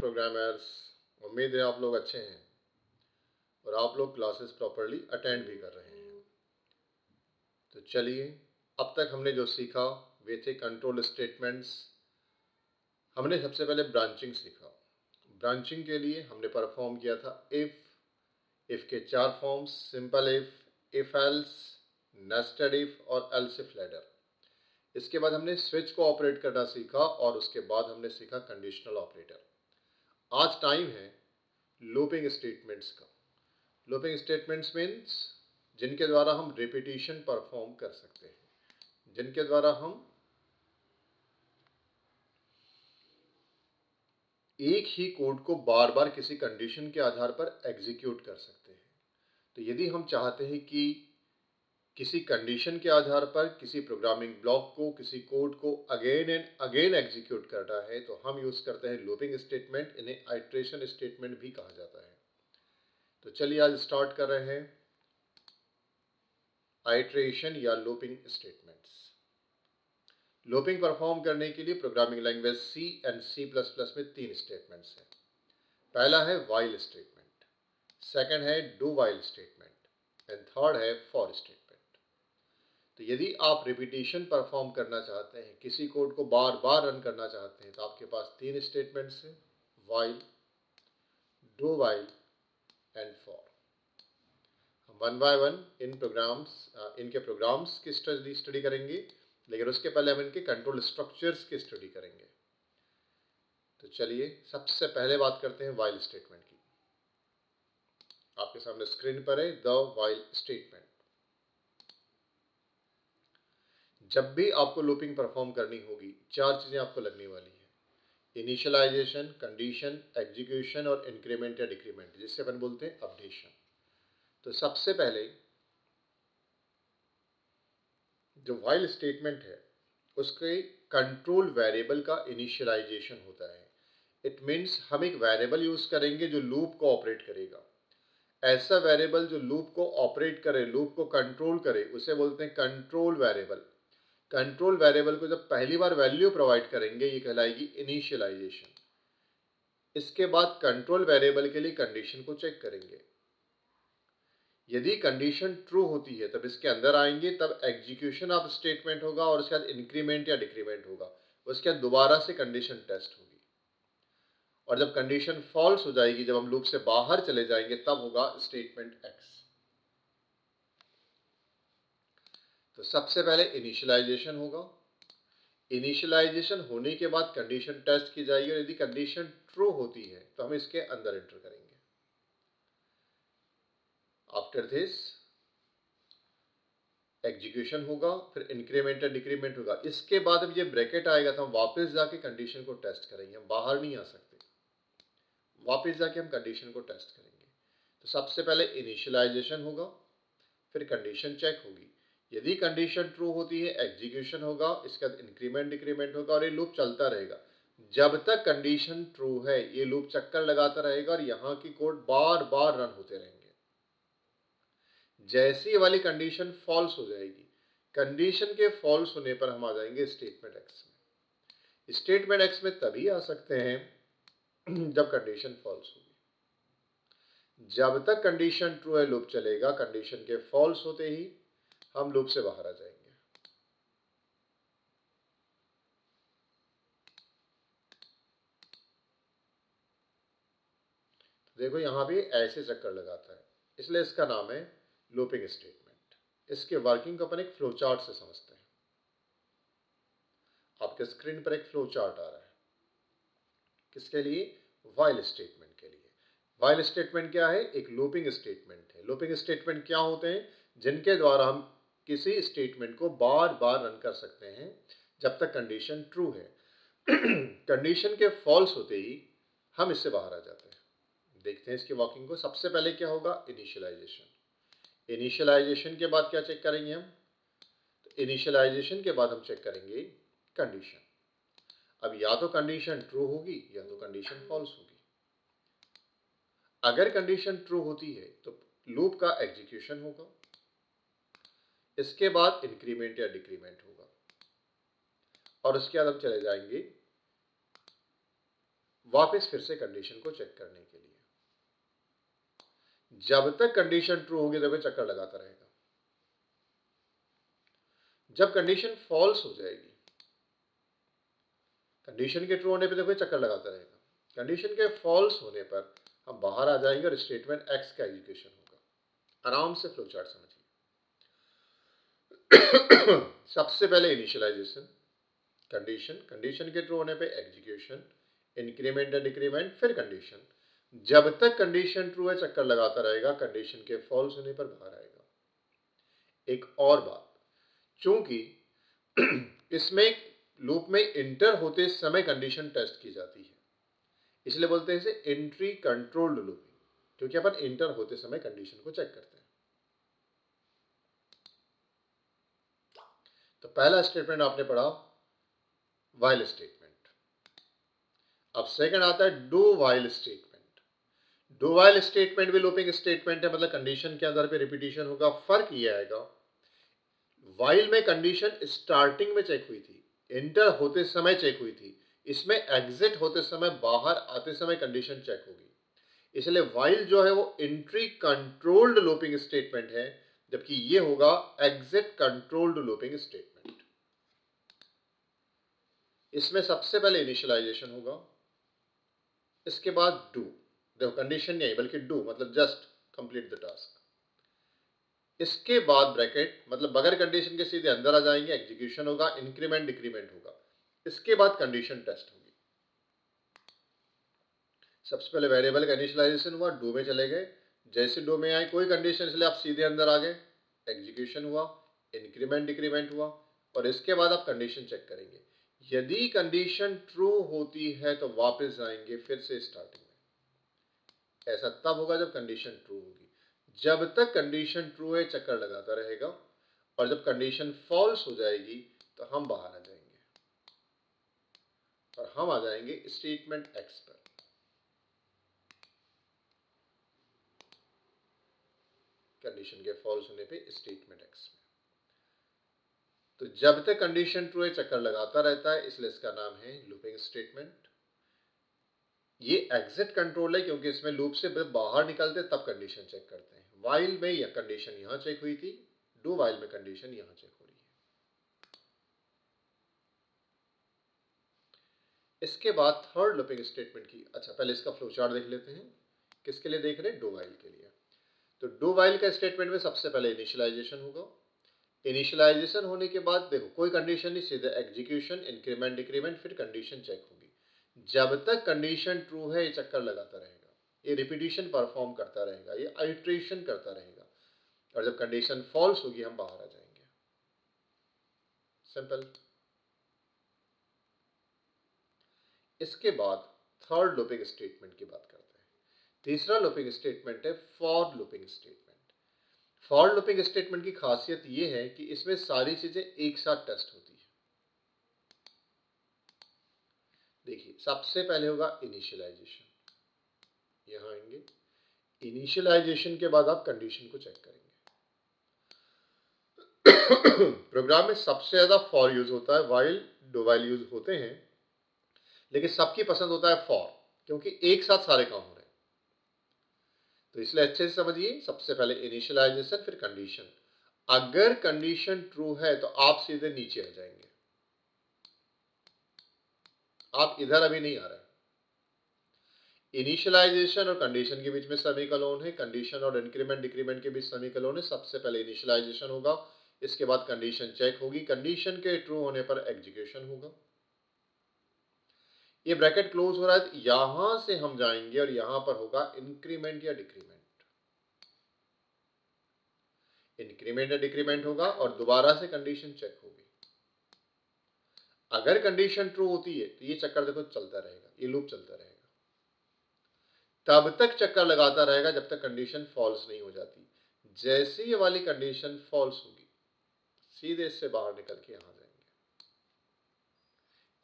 Programmers. उम्मीद है आप लोग अच्छे हैं और आप लोग क्लासेस प्रॉपरली अटेंड भी कर रहे हैं। तो चलिए, अब तक हमने जो सीखा वे थे कंट्रोल स्टेटमेंट्स। हमने सबसे पहले ब्रांचिंग सीखा। ब्रांचिंग के लिए हमने परफॉर्म किया था इफ़ के 4 forms, simple if else, nested if और एल्स इफ लैडर। इसके बाद हमने स्विच को ऑपरेट करना सीखा और उसके बाद हमने सीखा कंडीशनल ऑपरेटर। आज टाइम है लूपिंग स्टेटमेंट्स का। लूपिंग स्टेटमेंट्स मीन्स जिनके द्वारा हम रिपीटिशन परफॉर्म कर सकते हैं, जिनके द्वारा हम एक ही कोड को बार बार किसी कंडीशन के आधार पर एग्जीक्यूट कर सकते हैं। तो यदि हम चाहते हैं कि किसी कंडीशन के आधार पर किसी प्रोग्रामिंग ब्लॉक को, किसी कोड को अगेन एंड अगेन एग्जीक्यूट करना है, तो हम यूज करते हैं लूपिंग स्टेटमेंट। इन्हें आइट्रेशन स्टेटमेंट भी कहा जाता है। तो चलिए आज स्टार्ट कर रहे हैं आइट्रेशन या लूपिंग स्टेटमेंट्स। लूपिंग परफॉर्म करने के लिए programming language C and C++ में 3 स्टेटमेंट्स हैं। पहला है व्हाइल स्टेटमेंट, सेकंड है do while statement and third है फॉर स्टेटमेंट। तो यदि आप रिपीटिशन परफॉर्म करना चाहते हैं, किसी कोड को बार बार रन करना चाहते हैं, तो आपके पास 3 स्टेटमेंट्स हैं, while, do while and for. हम वन बाय वन इनके प्रोग्राम्स की स्टडी करेंगे, लेकिन उसके पहले हम इनके कंट्रोल स्ट्रक्चर्स की स्टडी करेंगे। तो चलिए सबसे पहले बात करते हैं व्हाइल स्टेटमेंट की। आपके सामने स्क्रीन पर है द व्हाइल स्टेटमेंट। जब भी आपको लूपिंग परफॉर्म करनी होगी, 4 चीजें आपको लगने वाली है: इनिशियलाइजेशन, कंडीशन, एग्जीक्यूशन और इंक्रीमेंट या डिक्रीमेंट, जिससे अपन बोलते हैं अपडेशन। तो सबसे पहले जो व्हाइल स्टेटमेंट है उसके कंट्रोल वेरिएबल का इनिशियलाइजेशन होता है। इट मीन्स हम एक वेरिएबल यूज करेंगे जो लूप को ऑपरेट करेगा। ऐसा वेरिएबल जो लूप को ऑपरेट करे, लूप को कंट्रोल करे, उसे बोलते हैं कंट्रोल वेरिएबल। कंट्रोल वेरिएबल को जब पहली बार वैल्यू प्रोवाइड करेंगे, ये कहलाएगी इनिशियलाइजेशन। इसके बाद कंट्रोल वेरिएबल के लिए कंडीशन को चेक करेंगे। यदि कंडीशन ट्रू होती है तब इसके अंदर आएंगे, तब एग्जीक्यूशन ऑफ स्टेटमेंट होगा और उसके बाद इंक्रीमेंट या डिक्रीमेंट होगा। उसके बाद दोबारा से कंडीशन टेस्ट होगी और जब कंडीशन फॉल्स हो जाएगी, जब हम लूप से बाहर चले जाएंगे, तब होगा स्टेटमेंट एक्स। तो सबसे पहले इनिशियलाइजेशन होगा। इनिशियलाइजेशन होने के बाद कंडीशन टेस्ट की जाएगी और यदि कंडीशन ट्रू होती है तो हम इसके अंदर एंटर करेंगे। आफ्टर दिस एग्जीक्यूशन होगा, फिर इंक्रीमेंट या डिक्रीमेंट होगा। इसके बाद अब ये ब्रैकेट आएगा तो हम वापस जाके कंडीशन को टेस्ट करेंगे। हम बाहर नहीं आ सकते, वापस जाके हम कंडीशन को टेस्ट करेंगे। तो सबसे पहले इनिशियलाइजेशन होगा, फिर कंडीशन चेक होगी। यदि कंडीशन ट्रू होती है, एग्जीक्यूशन होगा, इसके बाद इंक्रीमेंट डिक्रीमेंट होगा और ये लूप चलता रहेगा। जब तक कंडीशन ट्रू है, ये लूप चक्कर लगाता रहेगा और यहाँ की कोड बार बार रन होते रहेंगे। जैसी ये वाली कंडीशन फॉल्स हो जाएगी, कंडीशन के फॉल्स होने पर हम आ जाएंगे स्टेटमेंट एक्स में। स्टेटमेंट एक्स में तभी आ सकते हैं जब कंडीशन फॉल्स होगी। जब तक कंडीशन ट्रू है, लूप चलेगा। कंडीशन के फॉल्स होते ही हम लूप से बाहर आ जाएंगे। देखो यहां भी ऐसे चक्कर लगाता है, इसलिए इसका नाम है लूपिंग स्टेटमेंट। इसके वर्किंग को अपन एक फ्लो चार्ट से समझते हैं। आपके स्क्रीन पर एक फ्लो चार्ट आ रहा है। किसके लिए? व्हाइल स्टेटमेंट के लिए। व्हाइल स्टेटमेंट क्या है? एक लूपिंग स्टेटमेंट है। लूपिंग स्टेटमेंट क्या होते हैं? जिनके द्वारा हम किसी स्टेटमेंट को बार बार रन कर सकते हैं जब तक कंडीशन ट्रू है। कंडीशन के फॉल्स होते ही हम इससे बाहर आ जाते हैं। देखते हैं इसकी वर्किंग को। सबसे पहले क्या होगा? इनिशियलाइजेशन। इनिशियलाइजेशन के बाद क्या चेक करेंगे हम? तो इनिशियलाइजेशन के बाद हम चेक करेंगे कंडीशन। अब या तो कंडीशन ट्रू होगी या तो कंडीशन फॉल्स होगी। अगर कंडीशन ट्रू होती है तो लूप का एग्जीक्यूशन होगा, इसके बाद इंक्रीमेंट या डिक्रीमेंट होगा और उसके बाद हम चले जाएंगे वापस फिर से कंडीशन को चेक करने के लिए। जब तक कंडीशन ट्रू होगी तब चक्कर लगाता रहेगा। जब कंडीशन फॉल्स हो जाएगी, कंडीशन के ट्रू होने पे देखो चक्कर लगाता रहेगा, कंडीशन के फॉल्स होने पर हम बाहर आ जाएंगे और स्टेटमेंट एक्स का एग्जीक्यूशन होगा। आराम से फ्लो चार्ट समझिए। सबसे पहले इनिशियलाइजेशन, कंडीशन, कंडीशन के ट्रू होने पे एग्जीक्यूशन, इंक्रीमेंट एंड डिक्रीमेंट, फिर कंडीशन। जब तक कंडीशन ट्रू है चक्कर लगाता रहेगा, कंडीशन के फॉल्स होने पर बाहर आएगा। एक और बात, चूंकि इसमें लूप में इंटर होते समय कंडीशन टेस्ट की जाती है, इसलिए बोलते हैं इसे एंट्री कंट्रोल्ड लूपिंग, क्योंकि अपन इंटर होते समय कंडीशन को चेक करते हैं। तो पहला स्टेटमेंट आपने पढ़ा व्हाइल स्टेटमेंट। अब सेकंड आता है do while statement. Do while statement भी लूपिंग स्टेटमेंट है, मतलब कंडीशन के आधार पे रिपीटिशन होगा। फर्क यह आएगा, व्हाइल में कंडीशन स्टार्टिंग में चेक हुई थी, इंटर होते समय चेक हुई थी, इसमें एग्जिट होते समय, बाहर आते समय कंडीशन चेक होगी। इसलिए व्हाइल जो है वो एंट्री कंट्रोल्ड लूपिंग स्टेटमेंट है, जबकि ये होगा एग्जिट कंट्रोल्ड लूपिंग स्टेटमेंट। इसमें सबसे पहले इनिशियलाइजेशन होगा, इसके बाद डू, देखो कंडीशन नहीं बल्कि डू, मतलब जस्ट कंप्लीट द टास्क। इसके बाद ब्रैकेट, मतलब बगैर कंडीशन के सीधे अंदर आ जाएंगे, एग्जीक्यूशन होगा, इंक्रीमेंट डिक्रीमेंट होगा। इसके बाद कंडीशन टेस्ट होगी। सबसे पहले वेरिएबल का इनिशियलाइजेशन हुआ, डू में चले गए, जैसे डू में आए कोई कंडीशन, इसलिए आप सीधे अंदर आ गए, एग्जीक्यूशन हुआ, इंक्रीमेंट डिक्रीमेंट हुआ, और इसके बाद आप कंडीशन चेक करेंगे। यदि कंडीशन ट्रू होती है तो वापस आएंगे फिर से स्टार्टिंग में। ऐसा तब होगा जब कंडीशन ट्रू होगी। जब तक कंडीशन ट्रू है चक्कर लगाता रहेगा, और जब कंडीशन फॉल्स हो जाएगी तो हम बाहर आ जाएंगे और हम आ जाएंगे स्टेटमेंट एक्स पर। कंडीशन के फॉल्स होने पे स्टेटमेंट एक्स में। तो जब तक कंडीशन ट्रू है चक्कर लगाता रहता है, इसलिए इसका नाम है लूपिंग स्टेटमेंट। ये एग्जिट कंट्रोल है, क्योंकि इसमें लूप से बाहर निकलते तब कंडीशन चेक करते हैं। व्हाइल में यह कंडीशन यहां चेक हुई थी, डू व्हाइल में कंडीशन यहां चेक हो रही है। इसके बाद थर्ड लूपिंग स्टेटमेंट की, अच्छा पहले इसका फ्लो चार्ट देख लेते हैं। किसके लिए देख रहे हैं? डू व्हाइल के लिए। तो डू व्हाइल का स्टेटमेंट में सबसे पहले इनिशियलाइजेशन होगा। इनिशियलाइजेशन होने के बाद देखो कोई कंडीशन नहीं, सीधे एग्जीक्यूशन, इंक्रीमेंट डिक्रीमेंट, फिर कंडीशन चेक होगी। जब तक कंडीशन ट्रू है ये चक्कर लगाता रहेगा, ये रिपीटिशन परफॉर्म करता रहेगा, ये आइट्रेशन करता रहेगा, और जब कंडीशन फॉल्स होगी हम बाहर आ जाएंगे। सिंपल। इसके बाद थर्ड लूपिंग स्टेटमेंट की बात करते हैं। तीसरा लूपिंग स्टेटमेंट है for looping statement. For looping statement की खासियत यह है कि इसमें सारी चीजें एक साथ टेस्ट होती है। देखिए सबसे पहले होगा इनिशियलाइजेशन, यहां आएंगे, इनिशियलाइजेशन के बाद आप कंडीशन को चेक करेंगे। प्रोग्राम में सबसे ज्यादा फॉर यूज होता है, व्हाइल डू व्हाइल यूज होते हैं, लेकिन सबकी पसंद होता है फॉर, क्योंकि एक साथ सारे काम हो रहे हैं। तो इसलिए अच्छे से समझिए, सबसे पहले इनिशियलाइजेशन फिर कंडीशन। अगर कंडीशन ट्रू है तो आप सीधे नीचे आ जाएंगे, आप इधर अभी नहीं आ रहे। इनिशियलाइजेशन और कंडीशन के बीच में सेमीकोलन है, कंडीशन और इंक्रीमेंट डिक्रीमेंट के बीच सेमीकोलन है। सबसे पहले इनिशियलाइजेशन होगा, इसके बाद कंडीशन चेक होगी, कंडीशन के ट्रू होने पर एग्जीक्यूशन होगा। ये ब्रैकेट क्लोज हो रहा है, यहां से हम जाएंगे और यहां पर होगा इंक्रीमेंट या डिक्रीमेंट। इंक्रीमेंट या डिक्रीमेंट होगा और दोबारा से कंडीशन चेक होगी। अगर कंडीशन ट्रू होती है तो ये चक्कर देखो चलता रहेगा, ये लूप चलता रहेगा, तब तक चक्कर लगाता रहेगा जब तक कंडीशन फॉल्स नहीं हो जाती। जैसे ये वाली कंडीशन फॉल्स होगी सीधे इससे बाहर निकल के यहां जाएंगे।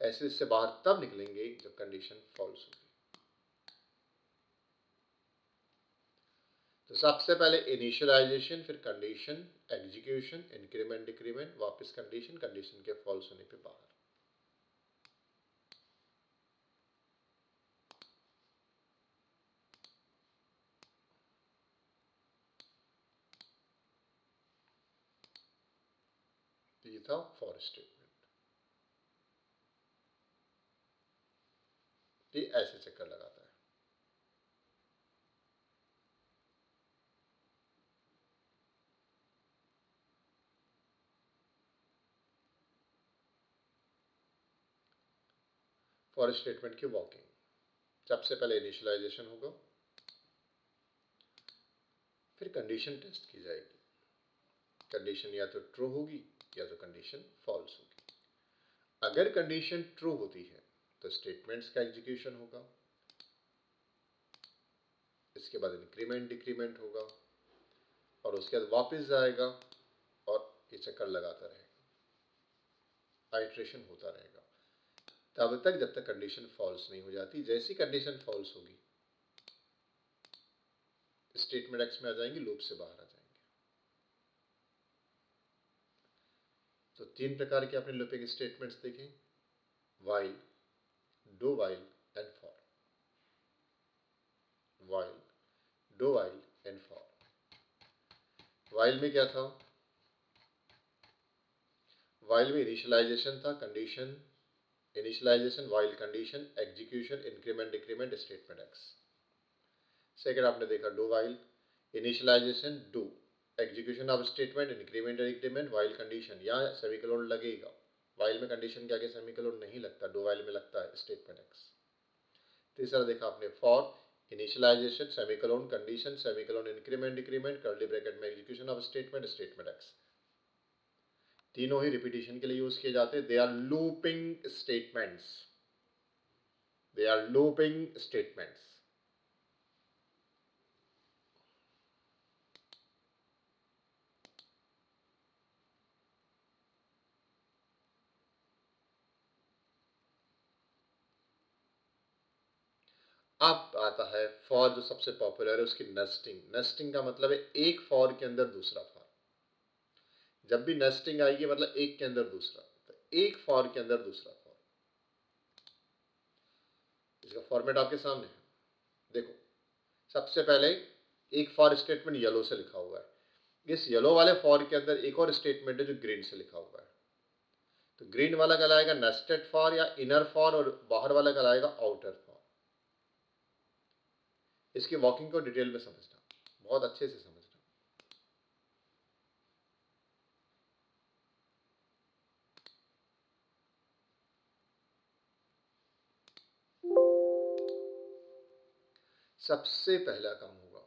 ऐसे इससे बाहर तब निकलेंगे जब कंडीशन फॉल्स होगी। तो सबसे पहले इनिशियलाइजेशन, फिर कंडीशन, एग्जीक्यूशन, इंक्रीमेंट डिक्रीमेंट, वापस कंडीशन, कंडीशन के फॉल्स होने पे बाहर। तो ये था फॉर स्टेटमेंट। ये ऐसे चक्कर लगाता है। फॉर स्टेटमेंट की वॉकिंग, सबसे पहले इनिशियलाइजेशन होगा, फिर कंडीशन टेस्ट की जाएगी। कंडीशन या तो ट्रू होगी या तो कंडीशन फॉल्स होगी। अगर कंडीशन ट्रू होती है तो स्टेटमेंट्स का एग्जीक्यूशन होगा, इसके बाद इंक्रीमेंट डिक्रीमेंट होगा और उसके बाद वापस जाएगा और ये चक्कर लगाता रहेगा, आइट्रेशन होता रहेगा तब तक जब तक कंडीशन फॉल्स नहीं हो जाती। जैसी कंडीशन फॉल्स होगी स्टेटमेंट एक्स में आ जाएंगे, लूप से बाहर आ जाएंगे। तो तीन प्रकार के आपने लूपिंग स्टेटमेंट्स देखे, while, do while and for. While, do while and for. While में क्या था? वाइल में इनिशियलाइजेशन था, condition, initialization, while condition, execution, increment decrement, statement X. Second आपने देखा do while, initialization do, execution of statement, increment decrement, while condition, यहाँ semicolon लगेगा। While में कंडीशन के आगे सेमीकोलन नहीं लगता, डू वाइल में लगता है स्टेटमेंट एक्स। तीसरा देखा आपने for, initialisation, semicolon, condition, semicolon, increment decrement, curly bracket में execution of statement, statement x. तीनों ही रिपीटिशन के लिए यूज किए जाते हैं। They are looping statements, they are looping statements. अब आता है फॉर, जो सबसे पॉपुलर है, उसकी नेस्टिंग। नेस्टिंग का मतलब है एक फॉर के अंदर दूसरा फॉर। जब भी नेस्टिंग आएगी मतलब एक के अंदर दूसरा, तो एक फॉर के अंदर दूसरा फॉर। इसका फॉर्मेट आपके सामने है, देखो। सबसे पहले एक फॉर स्टेटमेंट येलो से लिखा हुआ है। इस येलो वाले फॉर के अंदर एक और स्टेटमेंट है जो ग्रीन से लिखा हुआ है। तो ग्रीन वाला कहलाएगा नेस्टेड फॉर या इनर फॉर, और बाहर वाला कहलाएगा आउटर फॉर। इसकी वॉकिंग को डिटेल में समझना, बहुत अच्छे से समझना। सबसे पहला काम होगा,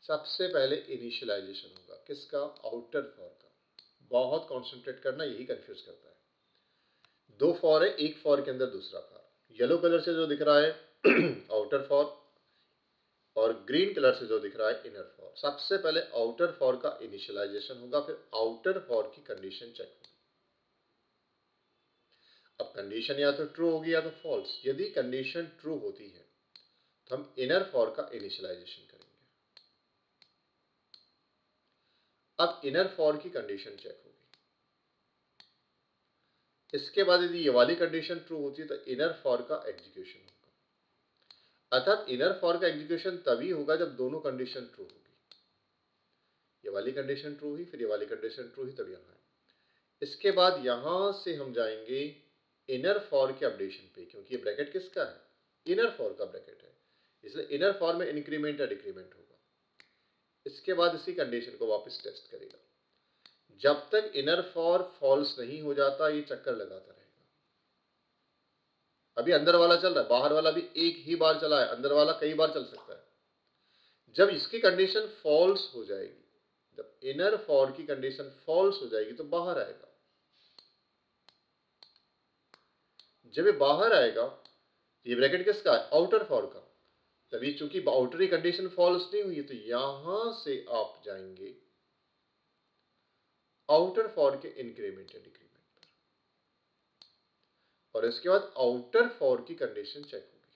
सबसे पहले इनिशियलाइजेशन होगा। किसका? आउटर फॉर का। बहुत कॉन्सेंट्रेट करना, यही कंफ्यूज करता है। दो फॉर है, एक फॉर के अंदर दूसरा फॉर। येलो कलर से जो दिख रहा है आउटर फॉर, और ग्रीन कलर से जो दिख रहा है इनर फॉर। सबसे पहले आउटर फॉर का इनिशियलाइजेशन होगा, फिर आउटर फॉर की कंडीशन चेक होगी। अब कंडीशन या तो ट्रू होगी या तो फॉल्स। यदि कंडीशन ट्रू होती है तो हम इनर फॉर का इनिशियलाइजेशन करेंगे। अब इनर फॉर की कंडीशन चेक होगी। इसके बाद यदि ये वाली कंडीशन ट्रू होती है तो इनर फॉर का एग्जीक्यूशन होगा। अर्थात इनर फॉर का एग्जीक्यूशन तभी होगा जब दोनों कंडीशन ट्रू होगी। ये वाली कंडीशन ट्रू हुई, फिर ये वाली कंडीशन ट्रू हुई, तब यहाँ है। इसके बाद यहां से हम जाएंगे इनर फॉर के अपडेशन पे, क्योंकि ये ब्रैकेट किसका है? इनर फॉर का ब्रैकेट है, इसलिए इनर फॉर में इंक्रीमेंट या डिक्रीमेंट होगा। इसके बाद इसी कंडीशन को वापस टेस्ट करेगा। जब तक इनर फॉर फॉल्स नहीं हो जाता ये चक्कर लगाता रहेगा। अभी अंदर वाला चल रहा है, बाहर वाला भी एक ही बार चला है, अंदर वाला कई बार चल सकता है। जब इसकी कंडीशन फॉल्स हो जाएगी, जब इनर फॉर की कंडीशन फॉल्स हो जाएगी तो बाहर आएगा। जब ये बाहर आएगा, ये ब्रैकेट किसका है? आउटर फॉर का। तभी चूंकि आउटरी कंडीशन फॉल्स नहीं हुई है तो यहां से आप जाएंगे आउटर फॉर के इंक्रीमेंट या डिक्रीमेंट पर, और इसके बाद आउटर फॉर की कंडीशन चेक होगी।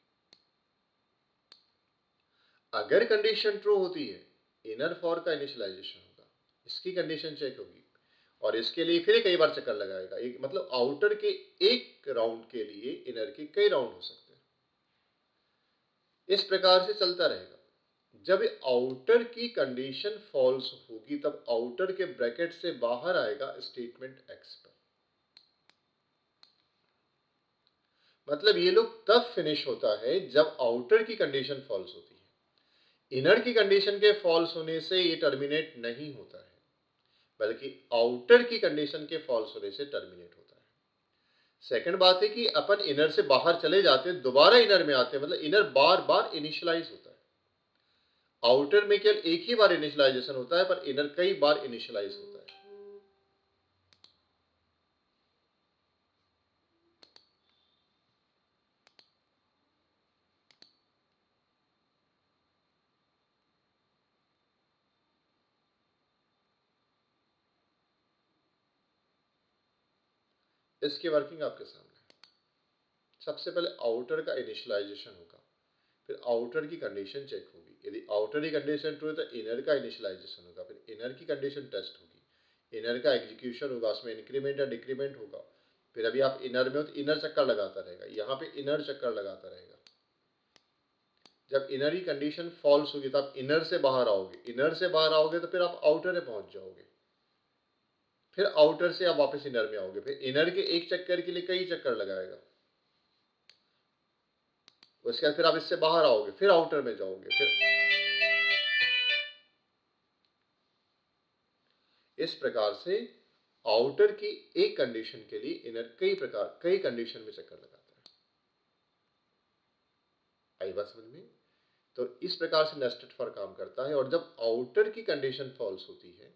अगर कंडीशन ट्रू होती है, इनर फॉर का इनिशियलाइजेशन होगा, इसकी कंडीशन चेक होगी, और इसके लिए फिर कई बार चक्कर लगाएगा। एक मतलब आउटर के एक राउंड के लिए इनर के कई राउंड हो सकते हैं। इस प्रकार से चलता रहेगा। जब आउटर की कंडीशन फॉल्स होगी तब आउटर के ब्रैकेट से बाहर आएगा स्टेटमेंट एक्स पर। मतलब ये लोग तब फिनिश होता है जब आउटर की कंडीशन फॉल्स होती है। इनर की कंडीशन के फॉल्स होने से ये टर्मिनेट नहीं होता है, बल्कि आउटर की कंडीशन के फॉल्स होने से टर्मिनेट होता है। सेकंड बात है कि अपन इनर से बाहर चले जाते हैं, दोबारा इनर में आते हैं, मतलब इनर बार बार इनिशियलाइज होता है। आउटर में केवल एक ही बार इनिशियलाइजेशन होता है, पर इनर कई बार इनिशियलाइज होता है। इसकी वर्किंग आपके सामने है। सबसे पहले आउटर का इनिशियलाइजेशन होगा, फिर आउटर की कंडीशन चेक होगी। यदि आउटर की कंडीशन ट्रू है तो इनर का इनिशियलाइजेशन होगा, फिर इनर की कंडीशन टेस्ट होगी, इनर का एग्जीक्यूशन होगा, उसमें इंक्रीमेंट या डिक्रीमेंट होगा। फिर अभी आप इनर में हो तो इनर चक्कर लगाता रहेगा, यहाँ पे इनर चक्कर लगाता रहेगा। जब इनर की कंडीशन फॉल्स होगी तो आप इनर से बाहर आओगे, इनर से बाहर आओगे तो फिर आप आउटर में पहुंच जाओगे, फिर आउटर से आप वापस इनर में आओगे, फिर इनर के एक चक्कर के लिए कई चक्कर लगाएगा। उसके बाद फिर आप इससे बाहर आओगे, फिर आउटर में जाओगे, फिर इस प्रकार से आउटर की एक कंडीशन के लिए इनर कई कंडीशन में चक्कर लगाता है। आई बात समझ में? तो इस प्रकार से नेस्टेड फॉर काम करता है। और जब आउटर की कंडीशन फॉल्स होती है,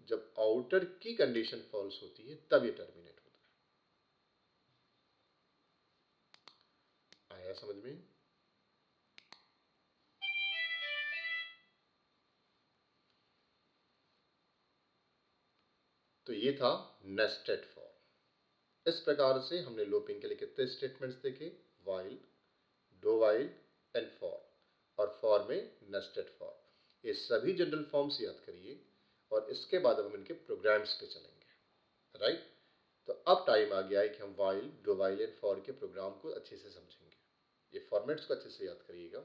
जब आउटर की कंडीशन फॉल्स होती है तब ये टर्मिनेट होता है। आया समझ में? तो ये था नेस्टेड फॉर। इस प्रकार से हमने लूपिंग के लिए कितने स्टेटमेंट्स देखे? While, do while and for, और फॉर में नेस्टेड फॉर। ये सभी जनरल फॉर्म्स याद करिए और इसके बाद हम इनके प्रोग्राम्स पे चलेंगे। राइट? तो अब टाइम आ गया है कि हम while, do while and for के प्रोग्राम को अच्छे से समझेंगे। ये फॉर्मेट्स को अच्छे से याद करिएगा।